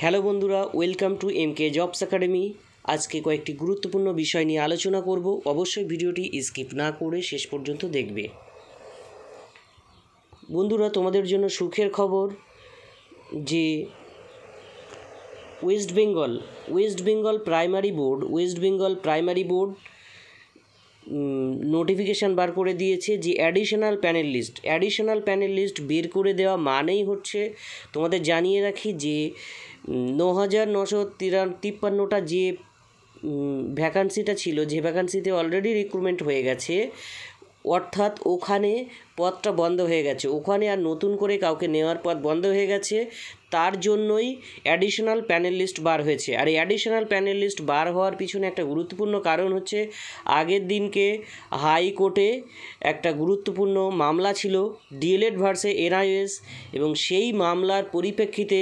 Hello বন্ধুরা, welcome to MK Jobs Academy. আজকে কয়েকটি গুরুত্বপূর্ণ বিষয় নিয়ে আলোচনা করব। অবশ্যই ভিডিওটি স্কিপ না করে শেষ পর্যন্ত দেখবে। বন্ধুরা, তোমাদের জন্য সুখের খবর যে West Bengal primary board notification বার করে দিয়েছে যে অ্যাডিশনাল প্যানেল লিস্ট বের করে দেওয়া মানেই হচ্ছে, তোমাদের জানিয়ে রাখি যে 9,953টা যে ভ্যাকান্সিটা ছিল, যে ভ্যাকান্সিতে অলরেডি রিক্রুটমেন্ট হয়ে গেছে, অর্থাৎ ওখানে পদটা বন্ধ হয়ে গেছে, ওখানে আর নতুন করে কাউকে নেওয়ার পদ বন্ধ হয়ে গেছে। তার জন্যই অ্যাডিশনাল প্যানেল লিস্ট বার হয়েছে। আর এই অ্যাডিশনাল প্যানেল লিস্ট বার হওয়ার পিছনে একটা গুরুত্বপূর্ণ কারণ হচ্ছে, আগের দিনকে হাইকোর্টে একটা গুরুত্বপূর্ণ মামলা ছিল ডিএলএড ভার্সেস এনআইএস, এবং সেই মামলার পরিপ্রেক্ষিতে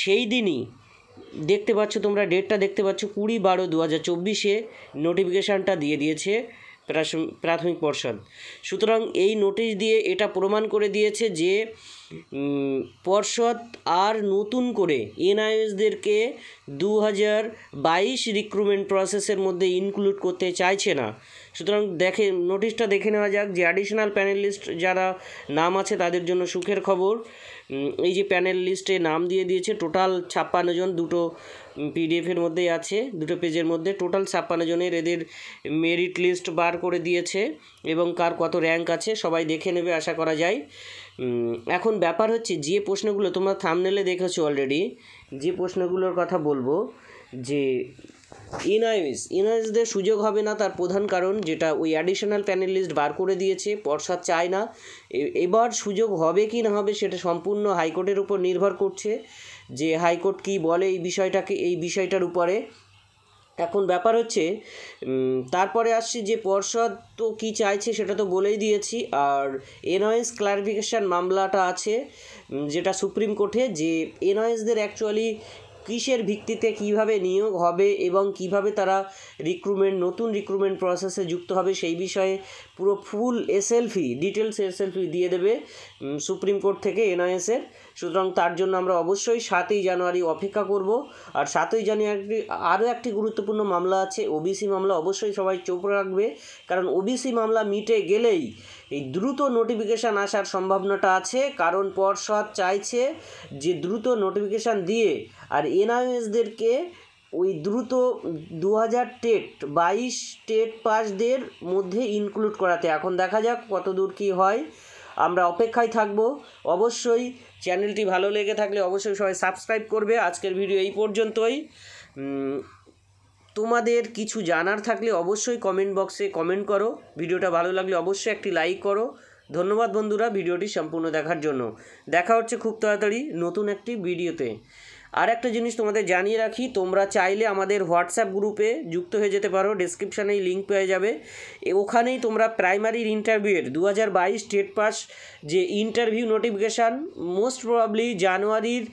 সেই দিনই দেখতে পাচ্ছ, তোমরা ডেটটা দেখতে পাচ্ছ, 20/12/2024 নোটিফিকেশানটা দিয়ে দিয়েছে প্রাথমিক পর্ষদ। সুতরাং এই নোটিশ দিয়ে এটা প্রমাণ করে দিয়েছে যে পর্ষদ আর নতুন করে এনআইএসদেরকে 2022 রিক্রুটমেন্ট প্রসেসের মধ্যে ইনক্লুড করতে চাইছে না। সুতরাং নোটিশটা দেখে নেওয়া যাক যে অ্যাডিশনাল প্যানেল লিস্ট যারা নাম আছে তাদের জন্য সুখের খবর। এই যে প্যানেল লিস্টে নাম দিয়ে দিয়েছে, টোটাল 56 জন, দুটো পিডিএফের মধ্যেই আছে, দুটো পেজের মধ্যে টোটাল 56 জনের এদের মেরিট লিস্ট বার করে দিয়েছে, এবং কার কত র্যাঙ্ক আছে সবাই দেখে নেবে আশা করা যায়। এখন ব্যাপার হচ্ছে, যে প্রশ্নগুলো তোমরা থাম্বনেলে দেখেছো অলরেডি, যে প্রশ্নগুলোর কথা বলবো, যে এনআইএসদের সুযোগ হবে না, তার প্রধান কারণ যেটা ওই অ্যাডিশনাল প্যানেল লিস্ট বার করে দিয়েছে, পর্ষদ চায় না। এবার সুযোগ হবে কি না হবে সেটা সম্পূর্ণ হাইকোর্টের উপর নির্ভর করছে, যে হাইকোর্ট কি বলে এই বিষয়টার উপরে। এখন ব্যাপার হচ্ছে, তারপরে আসছি যে পর্ষদ তো কী চাইছে সেটা তো বলেই দিয়েছি। আর এনআইএস ক্লারিফিকেশান মামলাটা আছে যেটা সুপ্রিম কোর্টে, যে এনআইএসদের অ্যাকচুয়ালি কিসের ভিত্তিতে কিভাবে নিয়োগ হবে এবং কিভাবে তারা নতুন রিক্রুটমেন্ট প্রসেসে যুক্ত হবে, সেই বিষয়ে পুরো ফুল ডিটেলস এসএলপি দিয়ে দেবে সুপ্রিম কোর্ট থেকে এনআইএসের। সুতরাং তার জন্য আমরা অবশ্যই 7ই জানুয়ারি অপেক্ষা করব। আর 7ই জানুয়ারি আরও একটি গুরুত্বপূর্ণ মামলা আছে, ওবিসি মামলা। অবশ্যই সবাই চোখ রাখবে, কারণ ওবিসি মামলা মিটে গেলেই এই দ্রুত নোটিফিকেশান আসার সম্ভাবনাটা আছে, কারণ পর্ষদ চাইছে যে দ্রুত নোটিফিকেশান দিয়ে আর এনআইএসদেরকে ওই দ্রুত 2022 টেট পাসদের মধ্যে ইনক্লুড করাতে। এখন দেখা যাক কত দূর কী হয়, আমরা অপেক্ষায় থাকব। অবশ্যই চ্যানেলটি ভালো লেগে থাকলে অবশ্যই সবাই সাবস্ক্রাইব করবে। আজকের ভিডিও এই পর্যন্তই। তোমাদের কিছু জানার থাকলে অবশ্যই কমেন্ট বক্সে কমেন্ট করো। ভিডিওটা ভালো লাগলে অবশ্যই একটি লাইক করো। ধন্যবাদ বন্ধুরা ভিডিওটি সম্পূর্ণ দেখার জন্য। দেখা হচ্ছে খুব তাড়াতাড়ি নতুন একটি ভিডিওতে। আর একটা জিনিস তোমাদের জানিয়ে রাখি, তোমরা চাইলে আমাদের হোয়াটসঅ্যাপ গ্রুপে যুক্ত হয়ে যেতে পারো, ডেসক্রিপশানেই লিঙ্ক পেয়ে যাবে। ওখানেই তোমরা প্রাইমারির ইন্টারভিউয়ের 2022 টেট পাস যে ইন্টারভিউ নোটিফিকেশান মোস্ট প্রবাবলি জানুয়ারির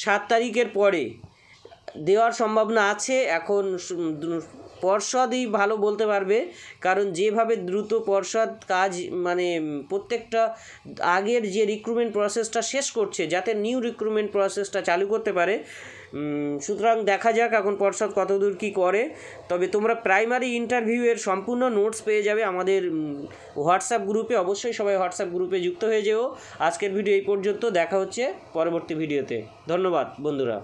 7 তারিখের পরে দেওয়ার সম্ভাবনা আছে। এখন পর্ষদই ভালো বলতে পারবে, কারণ যেভাবে দ্রুত পর্ষদ কাজ, মানে প্রত্যেকটা আগের যে রিক্রুটমেন্ট প্রসেসটা শেষ করছে, যাতে নিউ রিক্রুটমেন্ট প্রসেসটা চালু করতে পারে। সুতরাং দেখা যাক এখন পর্ষদ কতদূর কী করে। তবে তোমরা প্রাইমারি ইন্টারভিউয়ের সম্পূর্ণ নোটস পেয়ে যাবে আমাদের হোয়াটসঅ্যাপ গ্রুপে। অবশ্যই সবাই হোয়াটসঅ্যাপ গ্রুপে যুক্ত হয়ে যেও। আজকের ভিডিও এই পর্যন্ত, দেখা হচ্ছে পরবর্তী ভিডিওতে। ধন্যবাদ বন্ধুরা।